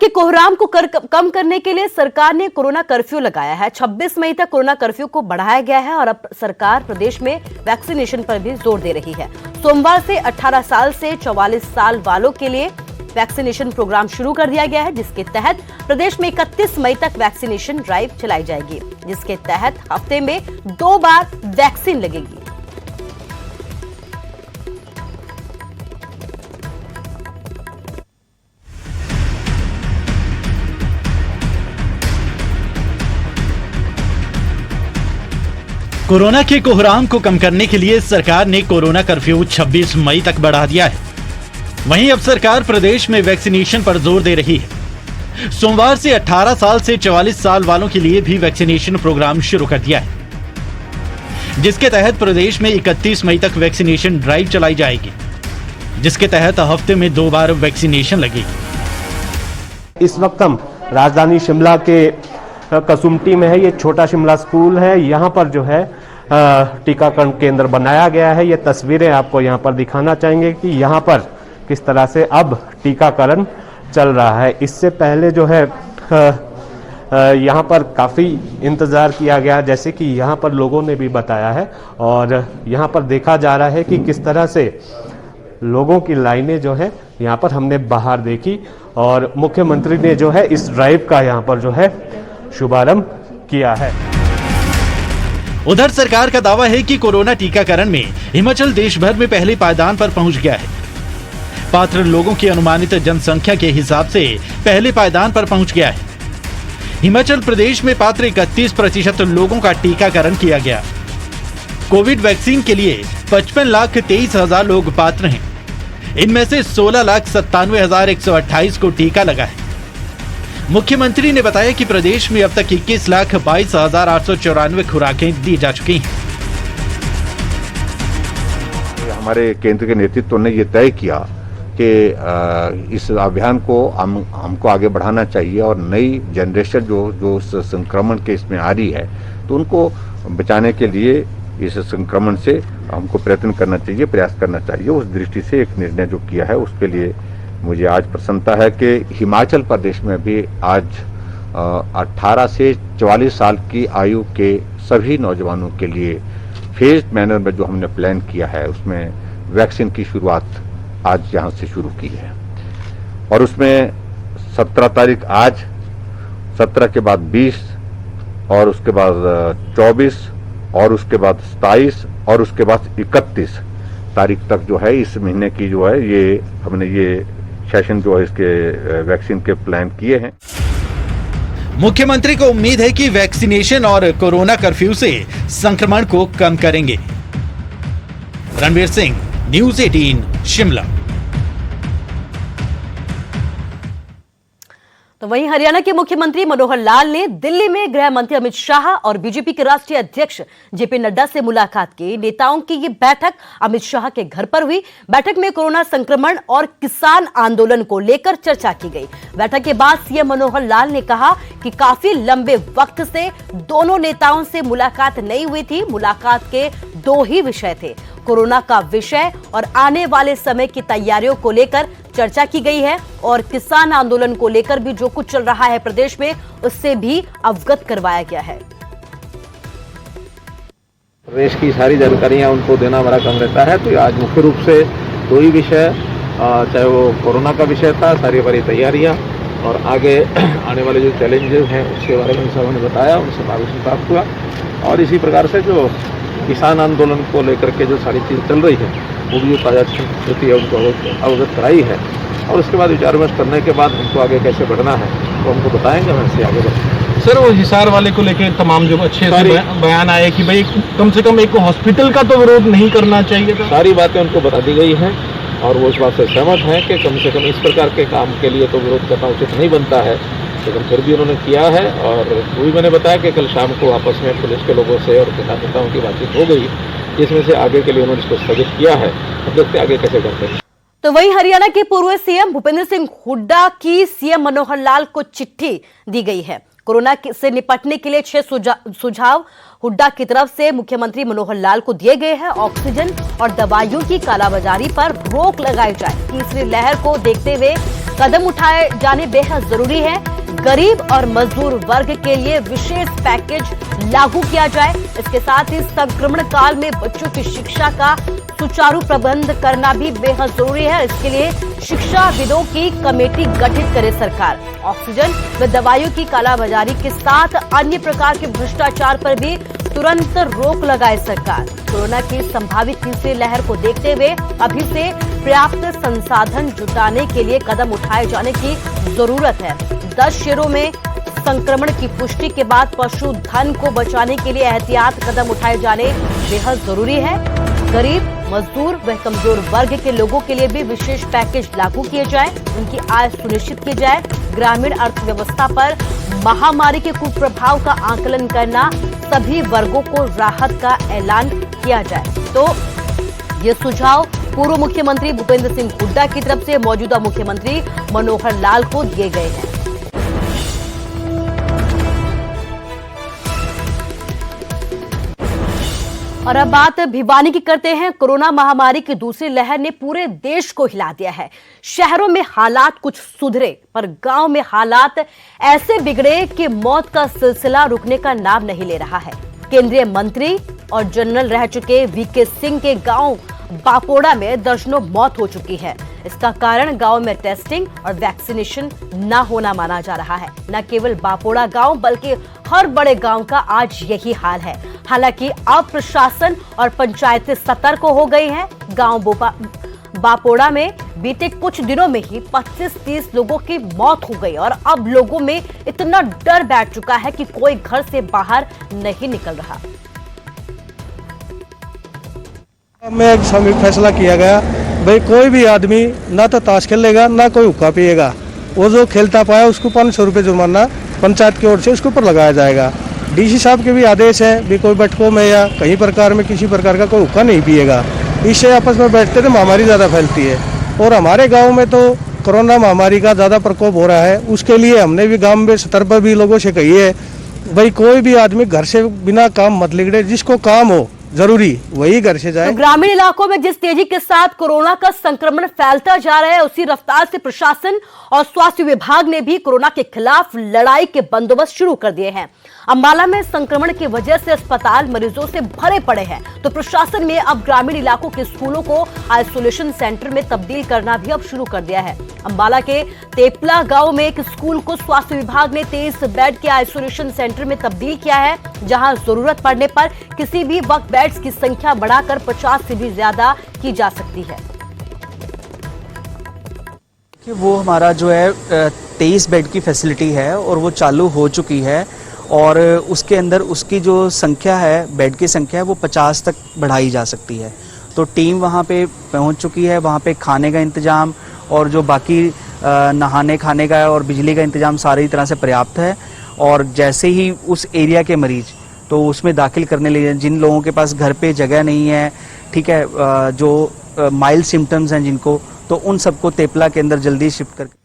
के कोहराम को कम करने के लिए सरकार ने कोरोना कर्फ्यू लगाया है। 26 मई तक कोरोना कर्फ्यू को बढ़ाया गया है और अब सरकार प्रदेश में वैक्सीनेशन पर भी जोर दे रही है। सोमवार से 18 साल से 44 साल वालों के लिए वैक्सीनेशन प्रोग्राम शुरू कर दिया गया है, जिसके तहत प्रदेश में 31 मई तक वैक्सीनेशन ड्राइव चलाई जाएगी, जिसके तहत हफ्ते में 2 बार वैक्सीन लगेगी। कोरोना के कोहराम को कम करने के लिए सरकार ने कोरोना कर्फ्यू 26 मई तक बढ़ा दिया है। वहीं अब सरकार प्रदेश में वैक्सीनेशन पर जोर दे रही है। सोमवार से 18 साल से 44 साल वालों के लिए भी वैक्सीनेशन प्रोग्राम शुरू कर दिया है, जिसके तहत प्रदेश में 31 मई तक वैक्सीनेशन ड्राइव चलाई जाएगी, जिसके तहत हफ्ते में 2 बार वैक्सीनेशन लगेगी। इस वक्त हम राजधानी शिमला के कसुमटी में है। ये छोटा शिमला स्कूल है। यहाँ पर जो है टीकाकरण केंद्र बनाया गया है। ये तस्वीरें आपको यहाँ पर दिखाना चाहेंगे कि यहाँ पर किस तरह से अब टीकाकरण चल रहा है। इससे पहले जो है यहाँ पर काफ़ी इंतज़ार किया गया, जैसे कि यहाँ पर लोगों ने भी बताया है। और यहाँ पर देखा जा रहा है कि किस तरह से लोगों की लाइनें जो है यहाँ पर हमने बाहर देखी और मुख्यमंत्री ने जो है इस ड्राइव का यहाँ पर जो है शुभारंभ किया है। उधर सरकार का दावा है कि कोरोना टीकाकरण में हिमाचल देश भर में पहले पायदान पर पहुंच गया है। पात्र लोगों की अनुमानित जनसंख्या के हिसाब से पहले पायदान पर पहुंच गया है। हिमाचल प्रदेश में पात्र 31% लोगों का टीकाकरण किया गया। कोविड वैक्सीन के लिए 55,23,000 लोग पात्र हैं। इनमें से 16,97,128 को टीका लगा है। मुख्यमंत्री ने बताया कि प्रदेश में अब तक 21,22,894 खुराकें दी जा चुकी हैं। हमारे केंद्र के नेतृत्व ने यह तय किया कि इस अभियान को हमको आगे बढ़ाना चाहिए और नई जनरेशन जो संक्रमण के इसमें आ रही है, तो उनको बचाने के लिए इस संक्रमण से हमको प्रयत्न करना चाहिए, प्रयास करना चाहिए। उस दृष्टि से एक निर्णय जो किया है, उसके लिए मुझे आज प्रसन्नता है कि हिमाचल प्रदेश में भी आज 18 से 44 साल की आयु के सभी नौजवानों के लिए फेज मैनर में जो हमने प्लान किया है, उसमें वैक्सीन की शुरुआत आज यहाँ से शुरू की है। और उसमें 17 तारीख आज, 17 के बाद 20 और उसके बाद 24 और उसके बाद 27 और उसके बाद 31 तारीख तक जो है इस महीने की जो है ये हमने ये सेशन जो है इसके वैक्सीन के प्लान किए हैं। मुख्यमंत्री को उम्मीद है कि वैक्सीनेशन और कोरोना कर्फ्यू से संक्रमण को कम करेंगे। रणवीर सिंह, न्यूज़ 18 शिमला। तो वहीं हरियाणा के मुख्यमंत्री मनोहर लाल ने दिल्ली में गृह मंत्री अमित शाह और बीजेपी के राष्ट्रीय अध्यक्ष जेपी नड्डा से मुलाकात की। नेताओं की ये बैठक अमित शाह के घर पर हुई। बैठक में कोरोना संक्रमण और किसान आंदोलन को लेकर चर्चा की गई। बैठक के बाद सीएम मनोहर लाल ने कहा कि काफी लंबे वक्त से दोनों नेताओं से मुलाकात नहीं हुई थी। मुलाकात के 2 ही विषय थे, कोरोना का विषय और आने वाले समय की तैयारियों को लेकर चर्चा की गई है और किसान आंदोलन को लेकर भी जो कुछ चल रहा है प्रदेश में, उससे भी अवगत करवाया गया है। प्रदेश की सारी जानकारियां उनको देना हमारा काम रहता है। तो आज मुख्य रूप से 2 ही विषय, चाहे वो कोरोना का विषय था, सारी हमारी तैयारियां और आगे आने वाले जो चैलेंजेस हैं उसके बारे में सब ने बताया, उनसे मार्गदर्शन प्राप्त हुआ। और इसी प्रकार से जो किसान आंदोलन को लेकर के जो सारी चीज़ चल रही है, वो भी जो ताज़ा स्थिति है उनको अवगत कराई है। और उसके बाद विचार विमर्श करने के बाद उनको आगे कैसे बढ़ना है वो हमको बताएंगे, वैसे आगे बढ़ेंगे। सर, वो हिसार वाले को लेकर तमाम जो अच्छे से बयान आए कि भाई कम से कम एक हॉस्पिटल का तो विरोध नहीं करना चाहिए था। सारी बातें उनको बता दी गई हैं और वो इस बात से सहमत हैं कि कम से कम इस प्रकार के काम के लिए तो विरोध करना उचित नहीं बनता है, लेकिन फिर भी उन्होंने किया है। और वो भी मैंने बताया कि कल शाम को आपस में पुलिस के लोगों से और किसान नेताओं की बातचीत हो गई, जिसमें से आगे के लिए उन्होंने इसको स्थगित किया है। अब देखते आगे कैसे करते हैं। तो वहीं हरियाणा के पूर्व सीएम भूपेंद्र सिंह हुड्डा की सीएम मनोहर लाल को चिट्ठी दी गई है। कोरोना से निपटने के लिए 6 सुझाव हुड्डा की तरफ से मुख्यमंत्री मनोहर लाल को दिए गए हैं। ऑक्सीजन और दवाइयों की कालाबाजारी पर रोक लगाई जाए। तीसरी लहर को देखते हुए कदम उठाए जाने बेहद जरूरी है। गरीब और मजदूर वर्ग के लिए विशेष पैकेज लागू किया जाए। इसके साथ ही संक्रमण काल में बच्चों की शिक्षा का सुचारू प्रबंध करना भी बेहद जरूरी है। इसके लिए शिक्षाविदों की कमेटी गठित करे सरकार। ऑक्सीजन व दवाइयों की कालाबाजारी के साथ अन्य प्रकार के भ्रष्टाचार पर भी तुरंत रोक लगाए सरकार। कोरोना की संभावित तीसरी लहर को देखते हुए अभी से पर्याप्त संसाधन जुटाने के लिए कदम उठाए जाने की जरूरत है। 10 शहरों में संक्रमण की पुष्टि के बाद पशुधन को बचाने के लिए एहतियात कदम उठाए जाने बेहद जरूरी है। गरीब, मजदूर व कमजोर वर्ग के लोगों के लिए भी विशेष पैकेज लागू किए जाए, उनकी आय सुनिश्चित की जाए। ग्रामीण अर्थव्यवस्था पर महामारी के कुप्रभाव का आकलन करना, सभी वर्गों को राहत का ऐलान किया जाए। तो ये सुझाव पूर्व मुख्यमंत्री भूपेंद्र सिंह हुड्डा की तरफ से मौजूदा मुख्यमंत्री मनोहर लाल को दिए गए हैं। और अब बात भिवानी की करते हैं। कोरोना महामारी की दूसरी लहर ने पूरे देश को हिला दिया है। शहरों में हालात कुछ सुधरे, पर गांव में हालात ऐसे बिगड़े कि मौत का सिलसिला रुकने का नाम नहीं ले रहा है। केंद्रीय मंत्री और जनरल रह चुके वीके सिंह के गांव बापोड़ा में दर्जनों मौत हो चुकी है। इसका कारण गांव में टेस्टिंग और वैक्सीनेशन न होना माना जा रहा है। न केवल बापोड़ा गांव बल्कि हर बड़े गांव का आज यही हाल है। हालांकि अब प्रशासन और पंचायतें सतर्क हो गई हैं। गांव बापोड़ा में बीते कुछ दिनों में ही 25-30 लोगों की मौत हो गई और अब लोगों में इतना डर बैठ चुका है कि कोई घर से बाहर नहीं निकल रहा। में एक सामूहिक फैसला किया गया, भाई कोई भी आदमी ना तो ताश खेलेगा ना कोई हुक्का पिएगा। वो जो खेलता पाया उसको 500 रुपये जुर्माना पंचायत की ओर से उसके ऊपर लगाया जाएगा। डीसी साहब के भी आदेश है भी कोई बैठकों में या कहीं प्रकार में किसी प्रकार का कोई हुक्का नहीं पिएगा। इससे आपस में बैठते तो महामारी ज़्यादा फैलती है और हमारे गाँव में तो कोरोना महामारी का ज़्यादा प्रकोप हो रहा है। उसके लिए हमने भी गाँव में स्तर पर भी लोगों से कही है, भाई कोई भी आदमी घर से बिना काम मत निकले, जिसको काम हो जरूरी वही घर से जाए। तो ग्रामीण इलाकों में जिस तेजी के साथ कोरोना का संक्रमण फैलता जा रहा है, उसी रफ्तार से प्रशासन और स्वास्थ्य विभाग ने भी कोरोना के खिलाफ लड़ाई के बंदोबस्त शुरू कर दिए हैं। अंबाला में संक्रमण की वजह से अस्पताल मरीजों से भरे पड़े हैं, तो प्रशासन ने अब ग्रामीण इलाकों के स्कूलों को आइसोलेशन सेंटर में तब्दील करना भी अब शुरू कर दिया है। अंबाला के तेपला गांव में एक स्कूल को स्वास्थ्य विभाग ने 23 बेड के आइसोलेशन सेंटर में तब्दील किया है, जहां जरूरत पड़ने पर किसी भी वक्त बेड्स की संख्या बढ़ाकर 50 से भी ज्यादा की जा सकती है। कि वो हमारा जो है 23 बेड की फैसिलिटी है और वो चालू हो चुकी है और उसके अंदर उसकी जो संख्या है, बेड की संख्या है, वो 50 तक बढ़ाई जा सकती है। तो टीम वहाँ पे पहुँच चुकी है। वहाँ पे खाने का इंतज़ाम और जो बाकी नहाने खाने का और बिजली का इंतज़ाम सारी तरह से पर्याप्त है। और जैसे ही उस एरिया के मरीज तो उसमें दाखिल करने लिए, जिन लोगों के पास घर पे जगह नहीं है, ठीक है, जो माइल्ड सिम्टम्स हैं जिनको, तो उन सबको तेपला के अंदर जल्दी शिफ्ट करके।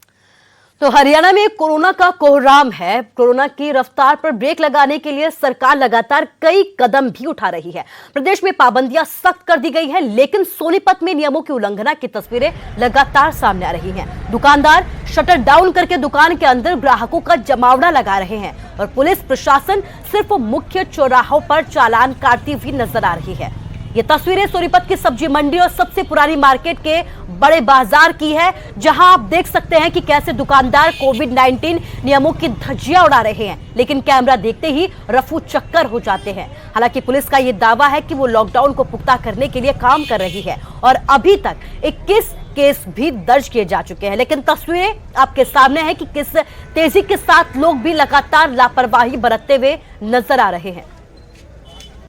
तो हरियाणा में कोरोना का कोहराम है। कोरोना की रफ्तार पर ब्रेक लगाने के लिए सरकार लगातार कई कदम भी उठा रही है। प्रदेश में पाबंदियां सख्त कर दी गई है, लेकिन सोनीपत में नियमों की उल्लंघना की तस्वीरें लगातार सामने आ रही हैं। दुकानदार शटर डाउन करके दुकान के अंदर ग्राहकों का जमावड़ा लगा रहे हैं और पुलिस प्रशासन सिर्फ मुख्य चौराहों पर चालान काटती हुई नजर आ रही है। ये तस्वीरें सोनीपत की सब्जी मंडी और सबसे पुरानी मार्केट के बड़े बाजार की है, जहां आप देख सकते हैं कि कैसे दुकानदार कोविड-19 नियमों की धज्जियां उड़ा रहे हैं, लेकिन कैमरा देखते ही रफू चक्कर हो जाते हैं। हालांकि पुलिस का यह दावा है कि वो लॉकडाउन को पुख्ता करने के लिए काम कर रही है और अभी तक 21 केस भी दर्ज किए जा चुके हैं, लेकिन तस्वीरें आपके सामने है कि किस तेजी के साथ लोग भी लगातार लापरवाही बरतते हुए नजर आ रहे हैं।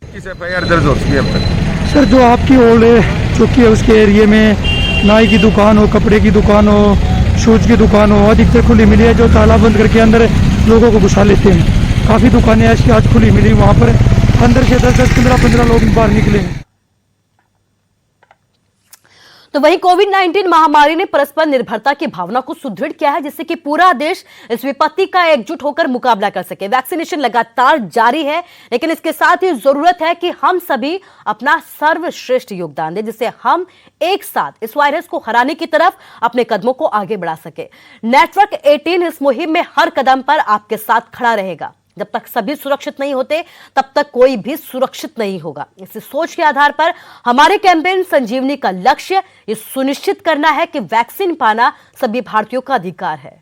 किस एफआईआर दर्ज हो चुकी है अब तक? सर, जो आपकी ओल्ड चौकी है उसके एरिए में नाई की दुकान हो, कपड़े की दुकान हो, शूज की दुकान हो, अधिकतर खुली मिली है, जो ताला बंद करके अंदर लोगों को घुसा लेते हैं। काफ़ी दुकानें ऐसी आज खुली मिली, वहाँ पर अंदर से 10-10, 15-15 लोग बाहर निकले हैं। तो वहीं कोविड-19 महामारी ने परस्पर निर्भरता की भावना को सुदृढ़ किया है, जिससे कि पूरा देश इस विपत्ति का एकजुट होकर मुकाबला कर सके। वैक्सीनेशन लगातार जारी है, लेकिन इसके साथ ही जरूरत है कि हम सभी अपना सर्वश्रेष्ठ योगदान दें, जिससे हम एक साथ इस वायरस को हराने की तरफ अपने कदमों को आगे बढ़ा सके। नेटवर्क 18 इस मुहिम में हर कदम पर आपके साथ खड़ा रहेगा। जब तक सभी सुरक्षित नहीं होते, तब तक कोई भी सुरक्षित नहीं होगा। इस सोच के आधार पर हमारे कैंपेन संजीवनी का लक्ष्य ये सुनिश्चित करना है कि वैक्सीन पाना सभी भारतीयों का अधिकार है।